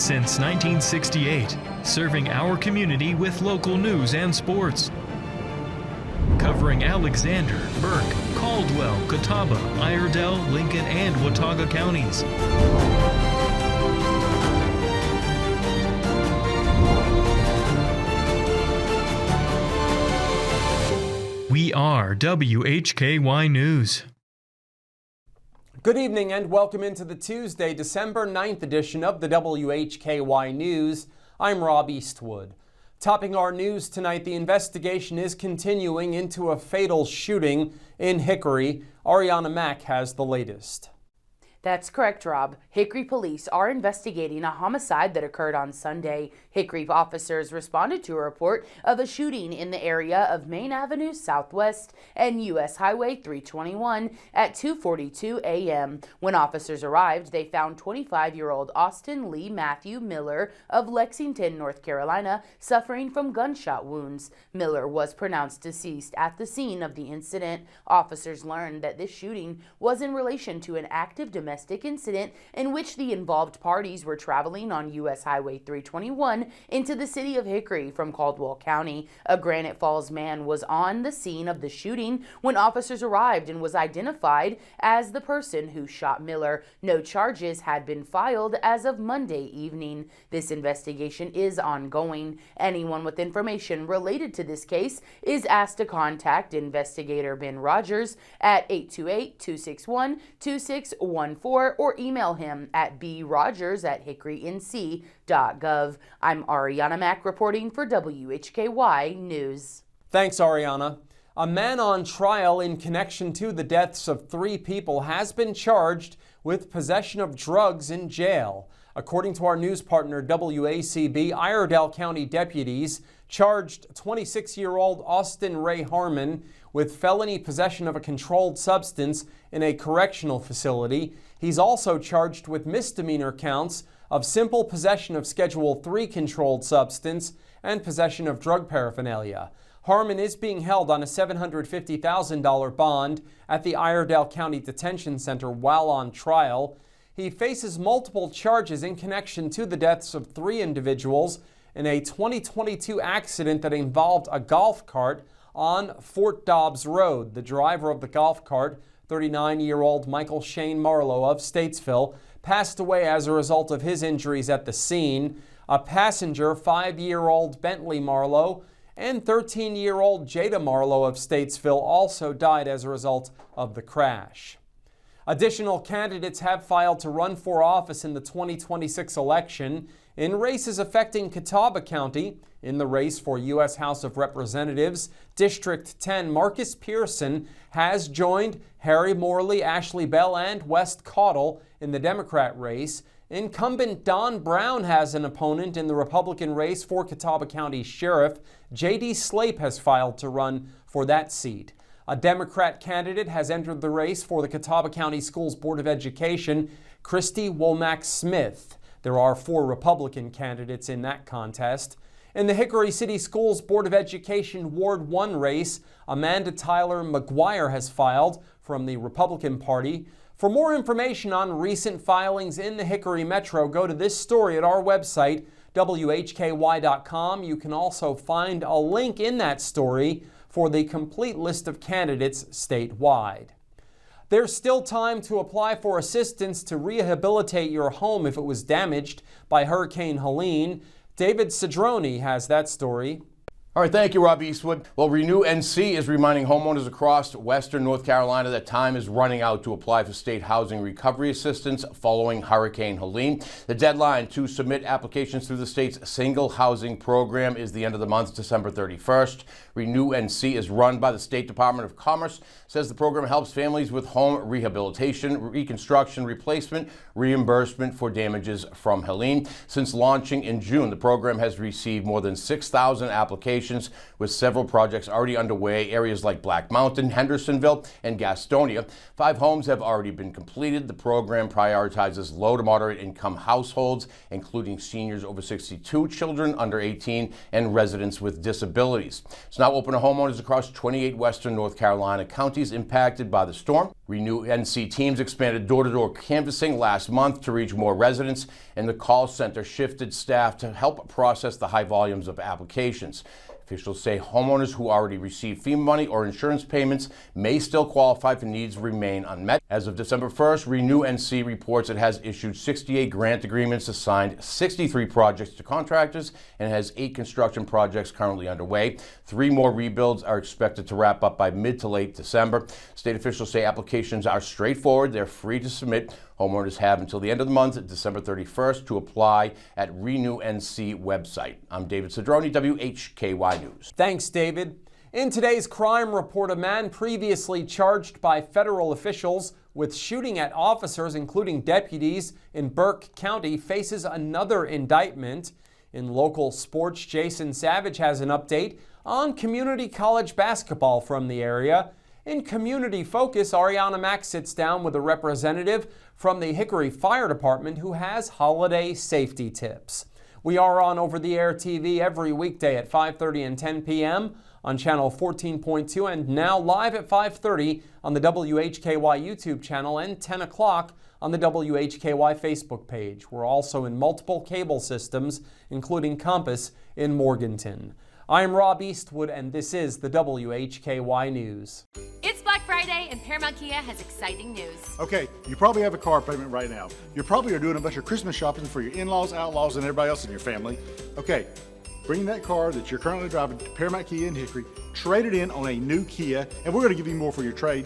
Since 1968, serving our community with local news and sports. Covering Alexander, Burke, Caldwell, Catawba, Iredell, Lincoln, and Watauga counties. We are WHKY News. Good evening and welcome into the Tuesday, December 9th edition of the WHKY News. I'm Rob Eastwood. Topping our news tonight, the investigation is continuing into a fatal shooting in Hickory. Arianna Mack has the latest. That's correct, Rob. Hickory police are investigating a homicide that occurred on Sunday. Hickory officers responded to a report of a shooting in the area of Main Avenue Southwest and U.S. Highway 321 at 2:42 a.m. When officers arrived, they found 25-year-old Austin Lee Matthew Miller of Lexington, North Carolina, suffering from gunshot wounds. Miller was pronounced deceased at the scene of the incident. Officers learned that this shooting was in relation to an active domestic incident in which the involved parties were traveling on U.S. Highway 321 into the city of Hickory from Caldwell County. A Granite Falls man was on the scene of the shooting when officers arrived and was identified as the person who shot Miller. No charges had been filed as of Monday evening. This investigation is ongoing. Anyone with information related to this case is asked to contact investigator Ben Rogers at 828-261-2614 or email him at brogers@hickorync.gov. I'm Arianna Mack reporting for WHKY News. Thanks, Arianna. A man on trial in connection to the deaths of 3 people has been charged with possession of drugs in jail. According to our news partner WACB, Iredell County deputies charged 26-year-old Austin Ray Harmon with felony possession of a controlled substance in a correctional facility. He's also charged with misdemeanor counts of simple possession of Schedule III controlled substance and possession of drug paraphernalia. Harmon is being held on a $750,000 bond at the Iredell County Detention Center while on trial. He faces multiple charges in connection to the deaths of 3 individuals in a 2022 accident that involved a golf cart on Fort Dobbs Road. The driver of the golf cart, 39-year-old Michael Shane Marlowe of Statesville, passed away as a result of his injuries at the scene. A passenger, 5-year-old Bentley Marlowe, and 13-year-old Jada Marlowe of Statesville also died as a result of the crash. Additional candidates have filed to run for office in the 2026 election in races affecting Catawba County. In the race for U.S. House of Representatives, District 10, Marcus Pearson has joined Harry Morley, Ashley Bell, and West Caudill in the Democrat race. Incumbent Don Brown has an opponent in the Republican race for Catawba County Sheriff. J.D. Slape has filed to run for that seat. A Democrat candidate has entered the race for the Catawba County Schools Board of Education, Christy Womack Smith. There are 4 Republican candidates in that contest. In the Hickory City Schools Board of Education Ward 1 race, Amanda Tyler McGuire has filed from the Republican Party. For more information on recent filings in the Hickory Metro, go to this story at our website, WHKY.com. You can also find a link in that story for the complete list of candidates statewide. There's still time to apply for assistance to rehabilitate your home if it was damaged by Hurricane Helene. David Cedrone has that story. All right, thank you, Rob Eastwood. Well, Renew NC is reminding homeowners across western North Carolina that time is running out to apply for state housing recovery assistance following Hurricane Helene. The deadline to submit applications through the state's single housing program is the end of the month, December 31st. Renew NC is run by the State Department of Commerce, says the program helps families with home rehabilitation, reconstruction, replacement, reimbursement for damages from Helene. Since launching in June, the program has received more than 6,000 applications applications, with several projects already underway. Areas like Black Mountain, Hendersonville, and Gastonia. 5 homes have already been completed. The program prioritizes low to moderate income households, including seniors over 62, children under 18, and residents with disabilities. It's now open to homeowners across 28 western North Carolina counties impacted by the storm. Renew NC teams expanded door-to-door canvassing last month to reach more residents, and the call center shifted staff to help process the high volumes of applications. Officials say homeowners who already received FEMA money or insurance payments may still qualify if needs remain unmet. As of December 1st, Renew NC reports it has issued 68 grant agreements, assigned 63 projects to contractors, and has 8 construction projects currently underway. 3 more rebuilds are expected to wrap up by mid to late December. State officials say applications are straightforward. They're free to submit. Homeowners have until the end of the month, December 31st, to apply at Renew NC website. I'm David Cedrone, WHKY News. Thanks, David. In today's crime report, a man previously charged by federal officials with shooting at officers, including deputies, in Burke County, faces another indictment. In local sports, Jason Savage has an update on community college basketball from the area. In Community Focus, Arianna Mack sits down with a representative from the Hickory Fire Department who has holiday safety tips. We are on over-the-air TV every weekday at 5:30 and 10 p.m. on channel 14.2 and now live at 5:30 on the WHKY YouTube channel and 10 o'clock on the WHKY Facebook page. We're also in multiple cable systems, including Compass in Morganton. I'm Rob Eastwood, and this is the WHKY News. It's Black Friday, and Paramount Kia has exciting news. Okay, you probably have a car payment right now. You probably are doing a bunch of Christmas shopping for your in-laws, outlaws, and everybody else in your family. Okay, bring that car that you're currently driving to Paramount Kia in Hickory, trade it in on a new Kia, and we're going to give you more for your trade.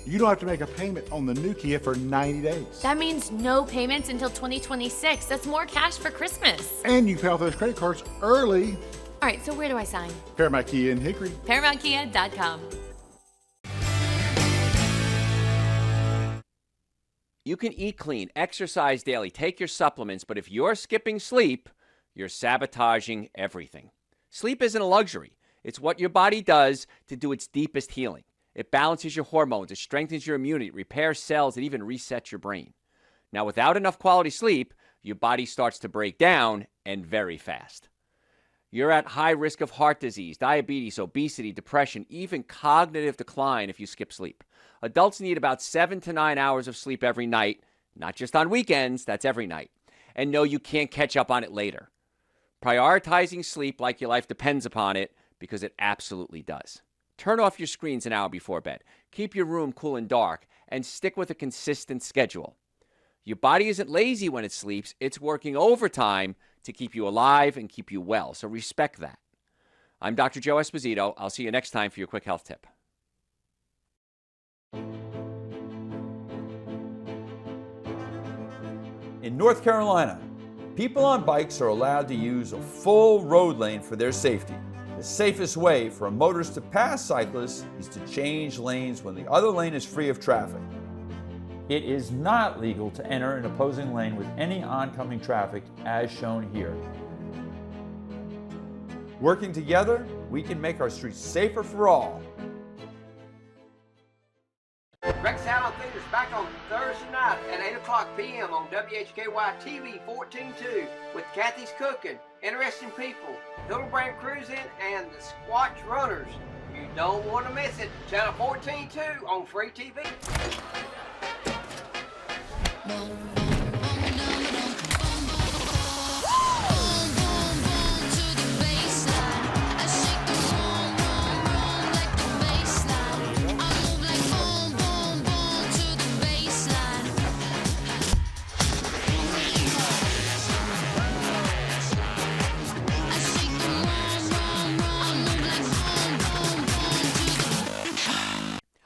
You don't have to make a payment on the new Kia for 90 days. That means no payments until 2026. That's more cash for Christmas. And you pay off those credit cards early. All right, so where do I sign? Paramount Kia in Hickory. ParamountKia.com. You can eat clean, exercise daily, take your supplements, but if you're skipping sleep, you're sabotaging everything. Sleep isn't a luxury. It's what your body does to do its deepest healing. It balances your hormones, it strengthens your immunity, it repairs cells, it even resets your brain. Now, without enough quality sleep, your body starts to break down, and very fast. You're at high risk of heart disease, diabetes, obesity, depression, even cognitive decline if you skip sleep. Adults need about 7 to 9 hours of sleep every night, not just on weekends, that's every night. And no, you can't catch up on it later. Prioritizing sleep like your life depends upon it, because it absolutely does. Turn off your screens an hour before bed. Keep your room cool and dark, and stick with a consistent schedule. Your body isn't lazy when it sleeps, it's working overtime to keep you alive and keep you well, so respect that. I'm Dr. Joe Esposito. I'll see you next time for your quick health tip. In North Carolina, people on bikes are allowed to use a full road lane for their safety. The safest way for a motorist to pass cyclists is to change lanes when the other lane is free of traffic. It is not legal to enter an opposing lane with any oncoming traffic as shown here. Working together, we can make our streets safer for all. Rex Allen Theater's back on Thursday night at 8 o'clock p.m. on WHKY TV 14.2 with Kathy's Cooking, Interesting People, Hildebrand Cruising, and the Squatch Runners. You don't want to miss it. Channel 14.2 on free TV.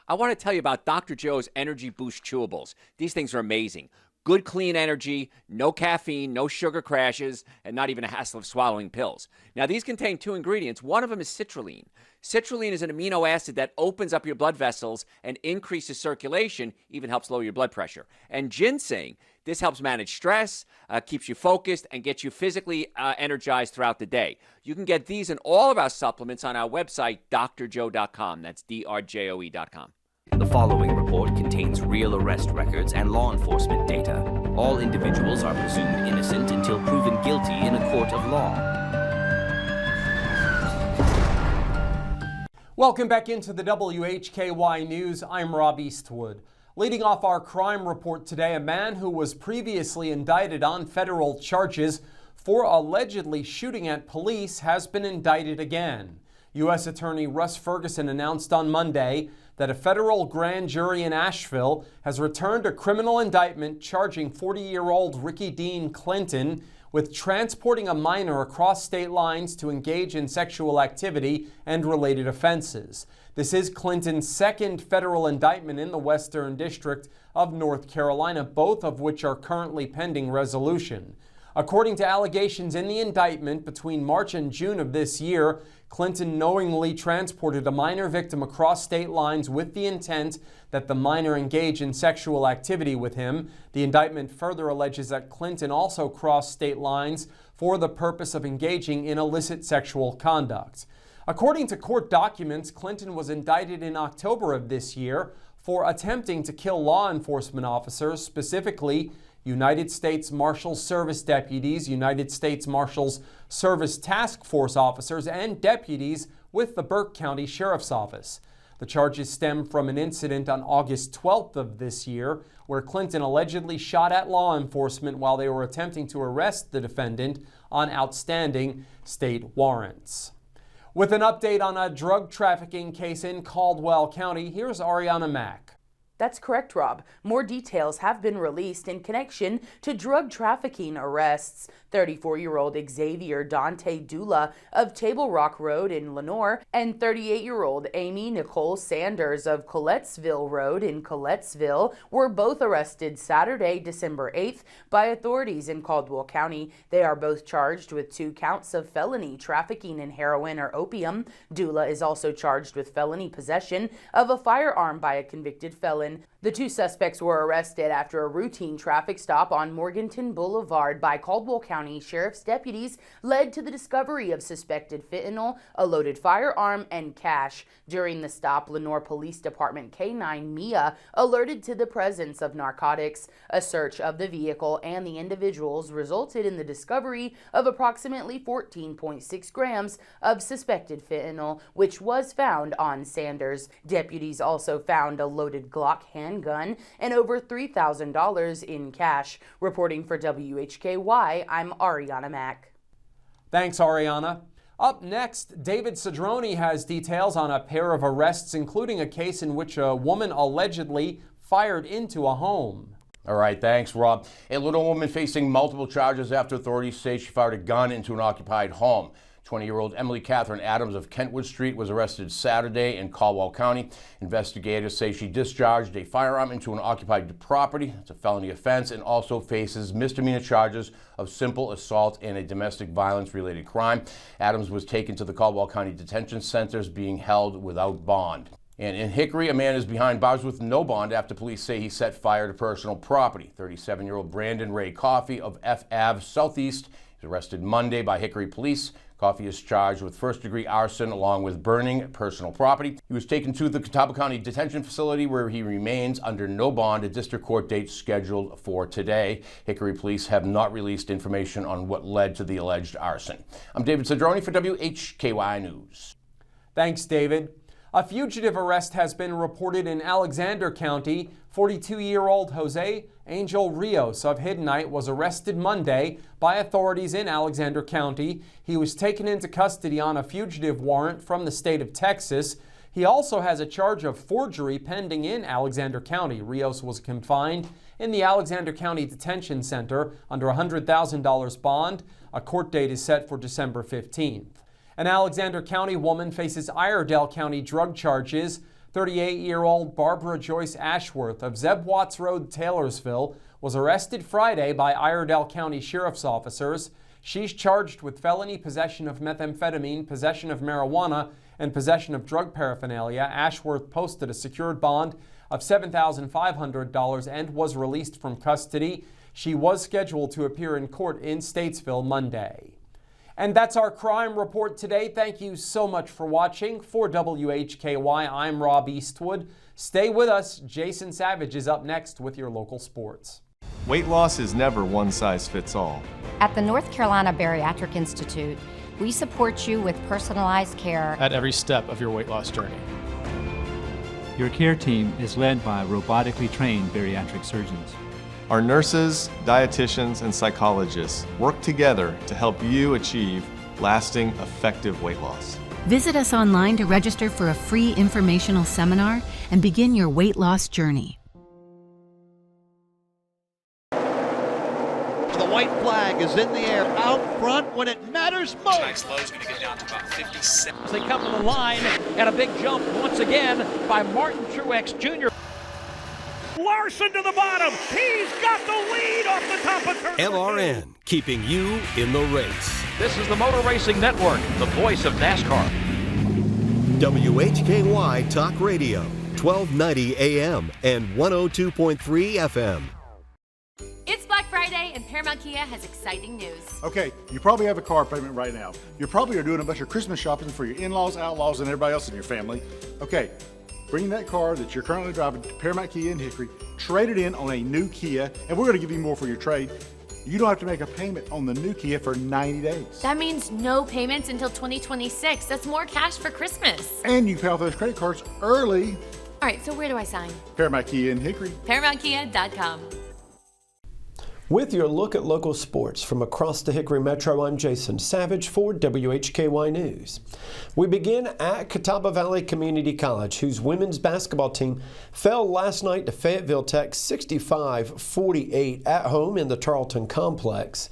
I want to tell you about Dr. Joe's Energy Boost Chewables. These things are amazing. Good, clean energy, no caffeine, no sugar crashes, and not even a hassle of swallowing pills. Now, these contain 2 ingredients. One of them is citrulline. Citrulline is an amino acid that opens up your blood vessels and increases circulation, even helps lower your blood pressure. And ginseng, this helps manage stress, keeps you focused, and gets you physically energized throughout the day. You can get these and all of our supplements on our website, drjoe.com. That's drjoe.com. The following report contains real arrest records and law enforcement data. All individuals are presumed innocent until proven guilty in a court of law. Welcome back into the WHKY News. I'm Rob Eastwood. Leading off our crime report today, a man who was previously indicted on federal charges for allegedly shooting at police has been indicted again. U.S. Attorney Russ Ferguson announced on Monday that a federal grand jury in Asheville has returned a criminal indictment charging 40-year-old Ricky Dean Clinton with transporting a minor across state lines to engage in sexual activity and related offenses. This is Clinton's second federal indictment in the Western District of North Carolina, both of which are currently pending resolution. According to allegations in the indictment, between March and June of this year, Clinton knowingly transported a minor victim across state lines with the intent that the minor engage in sexual activity with him. The indictment further alleges that Clinton also crossed state lines for the purpose of engaging in illicit sexual conduct. According to court documents, Clinton was indicted in October of this year for attempting to kill law enforcement officers, specifically United States Marshals Service deputies, United States Marshals Service Task Force officers, and deputies with the Burke County Sheriff's Office. The charges stem from an incident on August 12th of this year where Clinton allegedly shot at law enforcement while they were attempting to arrest the defendant on outstanding state warrants. With an update on a drug trafficking case in Caldwell County, here's Arianna Mack. That's correct, Rob. More details have been released in connection to drug trafficking arrests. 34-year-old Xavier Dante Dula of Table Rock Road in Lenoir and 38-year-old Amy Nicole Sanders of Colettsville Road in Colettsville were both arrested Saturday, December 8th by authorities in Caldwell County. They are both charged with 2 counts of felony trafficking in heroin or opium. Dula is also charged with felony possession of a firearm by a convicted felon. The 2 suspects were arrested after a routine traffic stop on Morganton Boulevard by Caldwell County Sheriff's deputies led to the discovery of suspected fentanyl, a loaded firearm, and cash. During the stop, Lenoir Police Department K9 Mia alerted to the presence of narcotics. A search of the vehicle and the individuals resulted in the discovery of approximately 14.6 grams of suspected fentanyl, which was found on Sanders. Deputies also found a loaded Glock handgun and over $3,000 in cash. Reporting for WHKY, I'm Arianna Mack. Thanks, Arianna. Up next, David Cedrone has details on a pair of arrests, including a case in which a woman allegedly fired into a home. All right, thanks, Rob. A little woman facing multiple charges after authorities say she fired a gun into an occupied home. 20-year-old Emily Catherine Adams of Kentwood Street was arrested Saturday in Caldwell County. Investigators say she discharged a firearm into an occupied property. It's a felony offense and also faces misdemeanor charges of simple assault and a domestic violence-related crime. Adams was taken to the Caldwell County Detention Centers, being held without bond. And in Hickory, a man is behind bars with no bond after police say he set fire to personal property. 37-year-old Brandon Ray Coffey of F Ave Southeast is arrested Monday by Hickory police. Coffey is charged with first-degree arson along with burning personal property. He was taken to the Catawba County Detention Facility where he remains under no bond. A district court date scheduled for today. Hickory police have not released information on what led to the alleged arson. I'm David Cedrone for WHKY News. Thanks, David. A fugitive arrest has been reported in Alexander County. 42-year-old Jose Angel Rios of Hiddenite was arrested Monday by authorities in Alexander County. He was taken into custody on a fugitive warrant from the state of Texas. He also has a charge of forgery pending in Alexander County. Rios was confined in the Alexander County Detention Center under a $100,000 bond. A court date is set for December 15th. An Alexander County woman faces Iredell County drug charges. 38-year-old Barbara Joyce Ashworth of Zeb Watts Road, Taylorsville, was arrested Friday by Iredell County Sheriff's officers. She's charged with felony possession of methamphetamine, possession of marijuana, and possession of drug paraphernalia. Ashworth posted a secured bond of $7,500 and was released from custody. She was scheduled to appear in court in Statesville Monday. And that's our crime report today. Thank you so much for watching. For WHKY, I'm Rob Eastwood. Stay with us. Jason Savage is up next with your local sports. Weight loss is never one size fits all. At the North Carolina Bariatric Institute, we support you with personalized care at every step of your weight loss journey. Your care team is led by robotically trained bariatric surgeons. Our nurses, dietitians, and psychologists work together to help you achieve lasting, effective weight loss. Visit us online to register for a free informational seminar and begin your weight loss journey. The white flag is in the air, out front when it matters most. Tonight's low is going to get down to about 57. They come to the line, and a big jump once again by Martin Truex Jr. Larson to the bottom. He's got the lead off the top of turn. LRN, keeping you in the race. This is the Motor Racing Network, the voice of NASCAR. WHKY Talk Radio, 1290 AM and 102.3 FM. It's Black Friday, and Paramount Kia has exciting news. Okay, you probably have a car payment right now. You probably are doing a bunch of Christmas shopping for your in-laws, outlaws, and everybody else in your family. Okay, bring that car that you're currently driving to Paramount Kia in Hickory, trade it in on a new Kia, and we're going to give you more for your trade. You don't have to make a payment on the new Kia for 90 days. That means no payments until 2026. That's more cash for Christmas. And you can pay off those credit cards early. All right, so where do I sign? Paramount Kia in Hickory. ParamountKia.com. With your look at local sports from across the Hickory Metro, I'm Jason Savage for WHKY News. We begin at Catawba Valley Community College, whose women's basketball team fell last night to Fayetteville Tech 65-48 at home in the Tarleton Complex.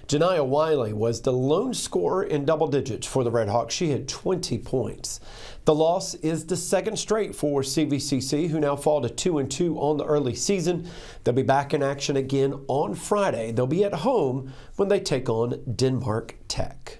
Janiah Wiley was the lone scorer in double digits for the Redhawks. She had 20 points. The loss is the second straight for CVCC, who now fall to 2-2 on the early season. They'll be back in action again on Friday. They'll be at home when they take on Denmark Tech.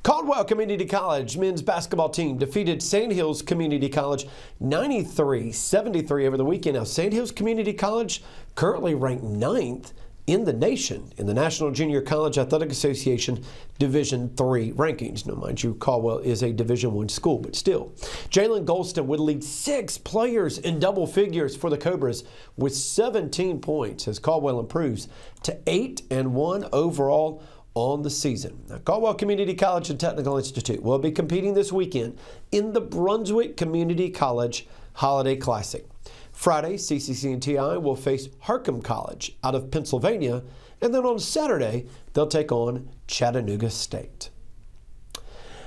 Caldwell Community College men's basketball team defeated Sandhills Community College 93-73 over the weekend. Now, Sandhills Community College currently ranked 9th in the nation in the National Junior College Athletic Association Division III rankings. Now, mind you, Caldwell is a Division I school, but still. Jalen Golston would lead 6 players in double figures for the Cobras with 17 points as Caldwell improves to 8-1 overall on the season. Now, Caldwell Community College and Technical Institute will be competing this weekend in the Brunswick Community College Holiday Classic. Friday, CCC and TI will face Harcum College out of Pennsylvania, and then on Saturday, they'll take on Chattanooga State.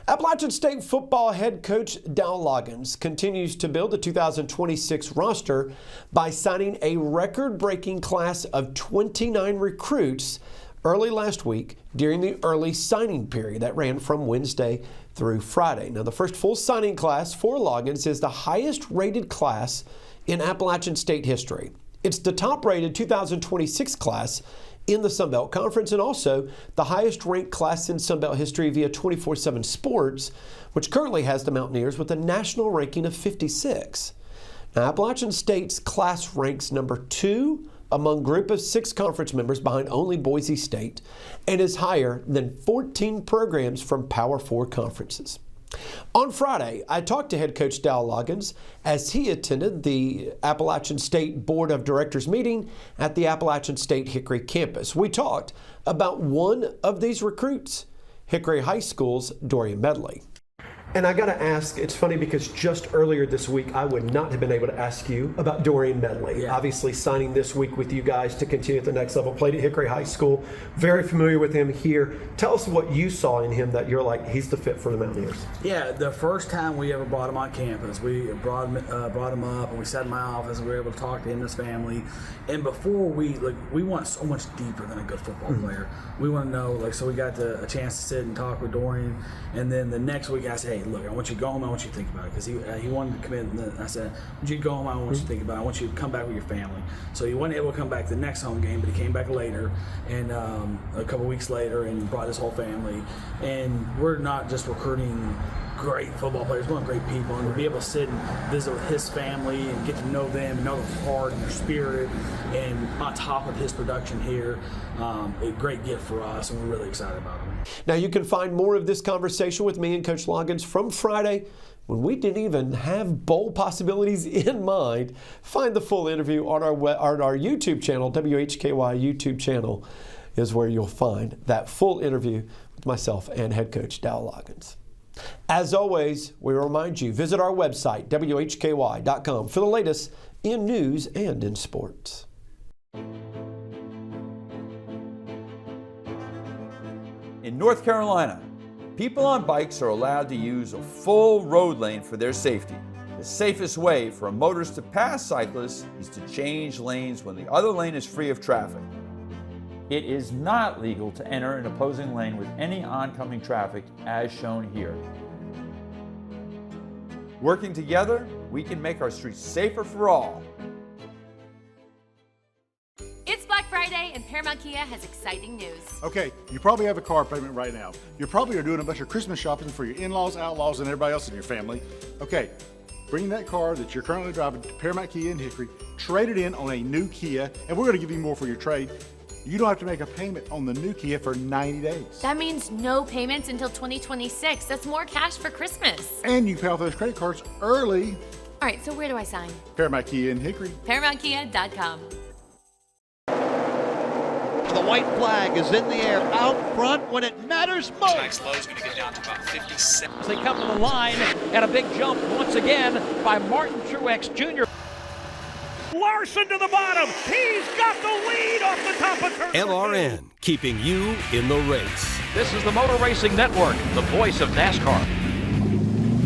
Appalachian State football head coach Dal Loggins continues to build the 2026 roster by signing a record-breaking class of 29 recruits early last week during the early signing period that ran from Wednesday through Friday. Now, the first full signing class for Loggins is the highest-rated class in Appalachian State history. It's the top-rated 2026 class in the Sun Belt Conference and also the highest-ranked class in Sun Belt history via 24/7 Sports, which currently has the Mountaineers with a national ranking of 56. Now, Appalachian State's class ranks number 2 among group of 6 conference members behind only Boise State and is higher than 14 programs from Power 4 conferences. On Friday, I talked to head coach Dal Loggins as he attended the Appalachian State Board of Directors meeting at the Appalachian State Hickory campus. We talked about one of these recruits, Hickory High School's Dorian Medley. And I got to ask, it's funny because just earlier this week, I would not have been able to ask you about Dorian Medley. Yeah. Obviously signing this week with you guys to continue at the next level. Played at Hickory High School. Very familiar with him here. Tell us what you saw in him that you're like, he's the fit for the Mountaineers. Yeah, the first time we ever brought him on campus, we brought him up and we sat in my office and we were able to talk to him and his family. And before we want so much deeper than a good football player. We want to know, so we got a chance to sit and talk with Dorian. And then the next week I said, hey, hey, look, I want you to go home. I want you to think about it, because he wanted to commit. And I said, I want you to go home. I want you to think about it. I want you to come back with your family. So he wasn't able to come back to the next home game, but he came back later, and a couple weeks later, and brought his whole family. And we're not just recruiting great football players, we want great people, and to be able to sit and visit with his family and get to know them, and know their heart and their spirit, and on top of his production here, a great gift for us, and we're really excited about him. Now you can find more of this conversation with me and Coach Loggins from Friday, when we didn't even have bowl possibilities in mind. Find the full interview on our YouTube channel. WHKY YouTube channel is where you'll find that full interview with myself and head coach Dal Loggins. As always, we remind you, visit our website, WHKY.com, for the latest in news and in sports. In North Carolina, people on bikes are allowed to use a full road lane for their safety. The safest way for a motorist to pass cyclists is to change lanes when the other lane is free of traffic. It is not legal to enter an opposing lane with any oncoming traffic, as shown here. Working together, we can make our streets safer for all. It's Black Friday, and Paramount Kia has exciting news. Okay, you probably have a car payment right now. You probably are doing a bunch of Christmas shopping for your in-laws, outlaws, and everybody else in your family. Okay, bring that car that you're currently driving to Paramount Kia in Hickory, trade it in on a new Kia, and we're going to give you more for your trade. You don't have to make a payment on the new Kia for 90 days. That means no payments until 2026. That's more cash for Christmas. And you can pay off those credit cards early. All right, so where do I sign? Paramount Kia in Hickory. ParamountKia.com. The white flag is in the air, out front when it matters most. Tonight's low is going to get down to about 57. They come to the line, and a big jump once again by Martin Truex Jr. Larson to the bottom. He's got the lead off the top of turn. LRN, keeping you in the race. This is the Motor Racing Network, the voice of NASCAR.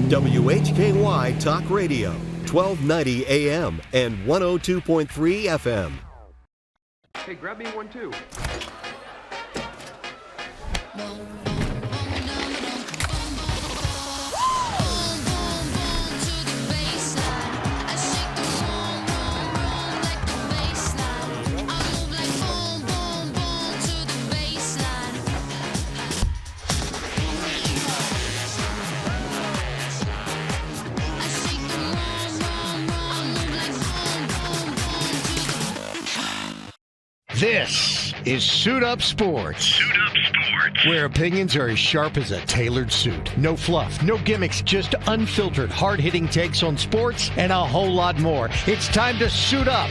WHKY Talk Radio, 1290 AM and 102.3 FM. Hey, grab me one too. This is Suit Up Sports. Suit Up Sports. Where opinions are as sharp as a tailored suit. No fluff, no gimmicks, just unfiltered, hard-hitting takes on sports and a whole lot more. It's time to suit up.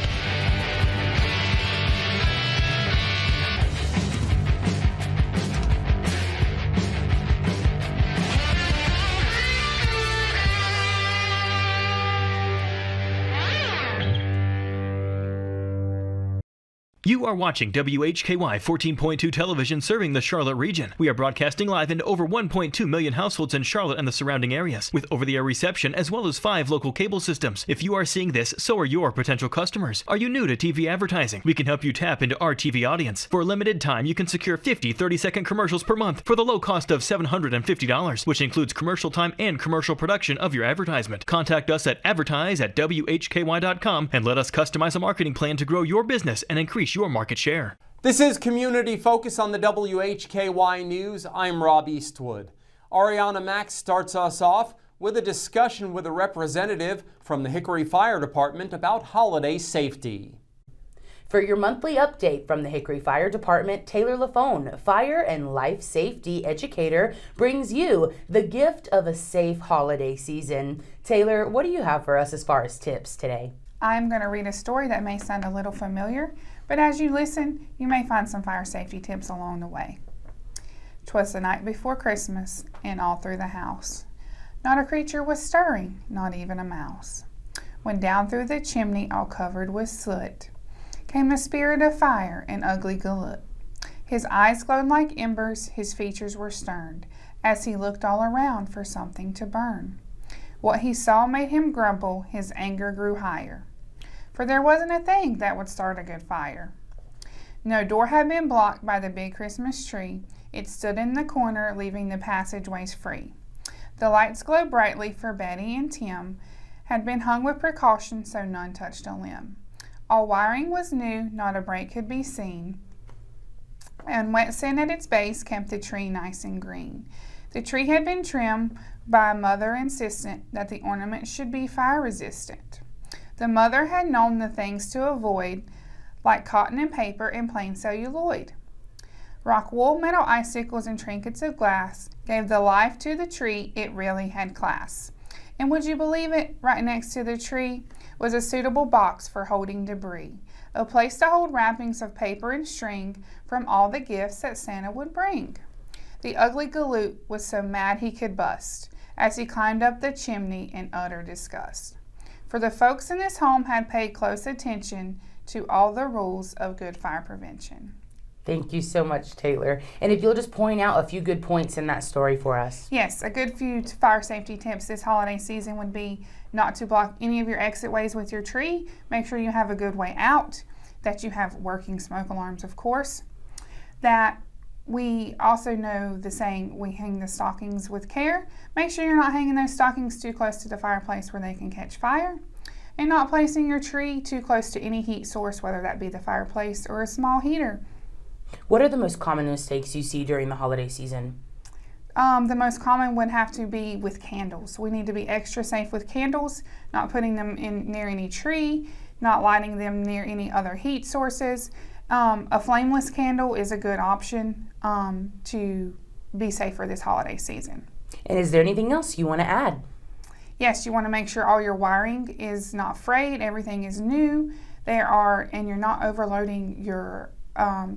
You are watching WHKY 14.2 television serving the Charlotte region. We are broadcasting live into over 1.2 million households in Charlotte and the surrounding areas, with over-the-air reception as well as 5 local cable systems. If you are seeing this, so are your potential customers. Are you new to TV advertising? We can help you tap into our TV audience. For a limited time, you can secure 50 30-second commercials per month for the low cost of $750, which includes commercial time and commercial production of your advertisement. Contact us at advertise@WHKY.com and let us customize a marketing plan to grow your business and increase your market share. This is Community Focus on the WHKY News. I'm Rob Eastwood. Arianna Mack starts us off with a discussion with a representative from the Hickory Fire Department about holiday safety. For your monthly update from the Hickory Fire Department, Taylor Lafone, fire and life safety educator, brings you the gift of a safe holiday season. Taylor, what do you have for us as far as tips today? I'm going to read a story that may sound a little familiar, but as you listen, you may find some fire safety tips along the way. 'Twas the night before Christmas, and all through the house not a creature was stirring, not even a mouse, when down through the chimney, all covered with soot, came the spirit of fire, an ugly galoot. His eyes glowed like embers, his features were stern, as he looked all around for something to burn. What he saw made him grumble, his anger grew higher, for there wasn't a thing that would start a good fire. No door had been blocked by the big Christmas tree. It stood in the corner, leaving the passageways free. The lights glowed brightly for Betty and Tim, had been hung with precaution so none touched a limb. All wiring was new, not a break could be seen, and wet sand at its base kept the tree nice and green. The tree had been trimmed by a mother insistent that the ornament should be fire resistant. The mother had known the things to avoid, like cotton and paper and plain celluloid. Rock wool, metal icicles, and trinkets of glass gave the life to the tree. It really had class. And would you believe it, right next to the tree was a suitable box for holding debris, a place to hold wrappings of paper and string from all the gifts that Santa would bring. The ugly galoot was so mad he could bust as he climbed up the chimney in utter disgust. For the folks in his home had paid close attention to all the rules of good fire prevention. Thank you so much, Taylor. And if you'll just point out a few good points in that story for us. Yes, a good few fire safety tips this holiday season would be not to block any of your exit ways with your tree. Make sure you have a good way out, that you have working smoke alarms, of course. That we also know the saying, we hang the stockings with care. Make sure you're not hanging those stockings too close to the fireplace where they can catch fire. And not placing your tree too close to any heat source, whether that be the fireplace or a small heater. What are the most common mistakes you see during the holiday season? The most common would have to be with candles. We need to be extra safe with candles, not putting them near any tree, not lighting them near any other heat sources. A flameless candle is a good option to be safe for this holiday season. And is there anything else you want to add? Yes, you want to make sure all your wiring is not frayed, everything is new, and you're not overloading your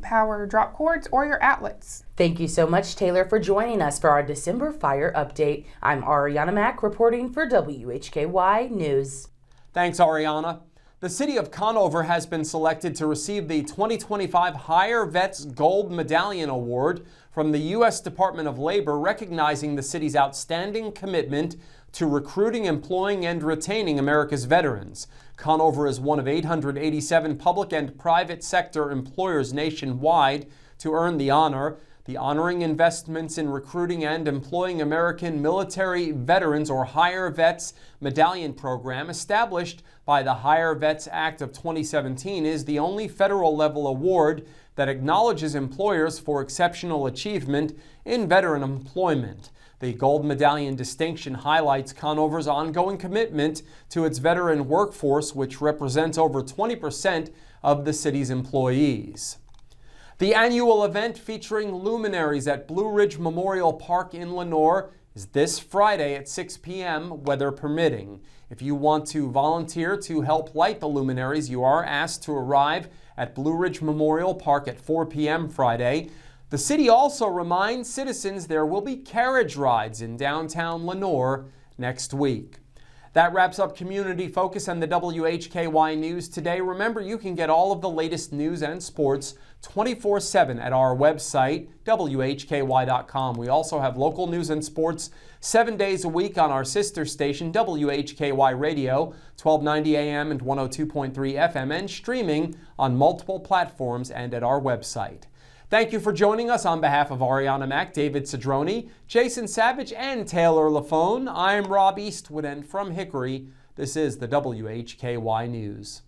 power drop cords or your outlets. Thank you so much, Taylor, for joining us for our December fire update. I'm Arianna Mack reporting for WHKY News. Thanks, Arianna. The City of Conover has been selected to receive the 2025 Hire Vets Gold Medallion Award from the U.S. Department of Labor, recognizing the city's outstanding commitment to recruiting, employing, and retaining America's veterans. Conover is one of 887 public and private sector employers nationwide to earn the honor. The Honoring Investments in Recruiting and Employing American Military Veterans, or Hire Vets Medallion Program, established by the Hire Vets Act of 2017, is the only federal level award that acknowledges employers for exceptional achievement in veteran employment. The Gold Medallion distinction highlights Conover's ongoing commitment to its veteran workforce, which represents over 20% of the city's employees. The annual event featuring luminaries at Blue Ridge Memorial Park in Lenoir is this Friday at 6 p.m., weather permitting. If you want to volunteer to help light the luminaries, you are asked to arrive at Blue Ridge Memorial Park at 4 p.m. Friday. The city also reminds citizens there will be carriage rides in downtown Lenoir next week. That wraps up Community Focus and the WHKY News today. Remember, you can get all of the latest news and sports 24/7 at our website, WHKY.com. We also have local news and sports 7 days a week on our sister station, WHKY Radio, 1290 AM and 102.3 FM, and streaming on multiple platforms and at our website. Thank you for joining us. On behalf of Arianna Mack, David Cedrone, Jason Savage, and Taylor Lafone, I'm Rob Eastwood, and from Hickory, this is the WHKY News.